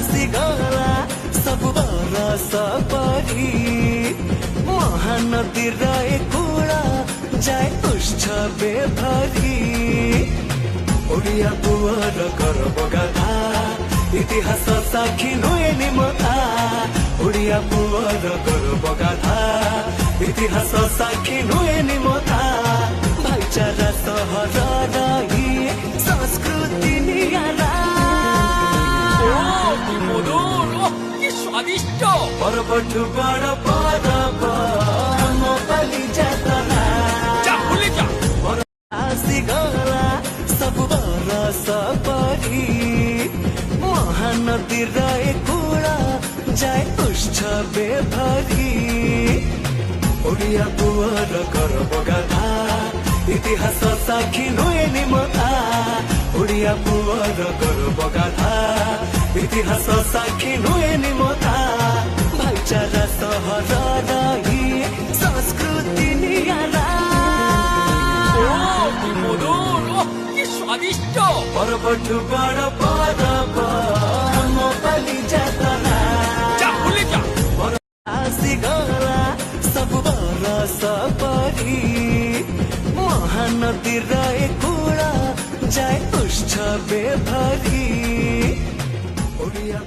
ଆସିଗଲା ସବୁ ବରଷ ପରି ମହାନଦୀର ଏ କୂଳ ଯାଏ ଉତ୍ସବେ ଭରି ଓଡ଼ିଆ ପୁଅର ଗର୍ବ ଗାଥା ଇତିହାସ ସାକ୍ଷୀ ନୁହେନି ମଥା ଓଡ଼ିଆ ପୁଅର ଗର୍ବ ଗାଥା ଇତିହାସ ସାକ୍ଷୀ ନୁହେନି ମଥା ଭାଇଚାରା ସହରର ସଂସ୍କୃତି ନିଆରା কি স্বাদিষ্ট পর্বঠু বড় পরব ଆମ ବାଲିଯାତ୍ରା যা ভুলে যা ଆସିଗଲା ସବୁ ବରଷ ପରି ମହାନଦୀର ଏ କୂଳ ଯାଏ ଉତ୍ସବେ ଭରି ଓଡ଼ିଆ ପୁଅର ଗର୍ବ ଗାଥା ଇତିହାସ ସାକ୍ଷୀ ନୁହେନି ମଥା ଓଡ଼ିଆ ପୁଅର ଗର୍ବ ଗାଥା ଇତିହାସ ସାକ୍ଷୀ ନୁହେନି ମଥା ଭାଇଚାରା ସହରର ସଂସ୍କୃତି ନିଆରା কি স্বাদিষ্ট পর্বঠু বড় পরব ଆମ ବାଲିଯାତ୍ରା যা ভুলে যা ଆସିଗଲା ସବୁ ବରଷ ପରି ମହାନଦୀର ଏ କୂଳ ଯାଏ ଉତ୍ସବେ ଭରି ଓଡ଼ିଆ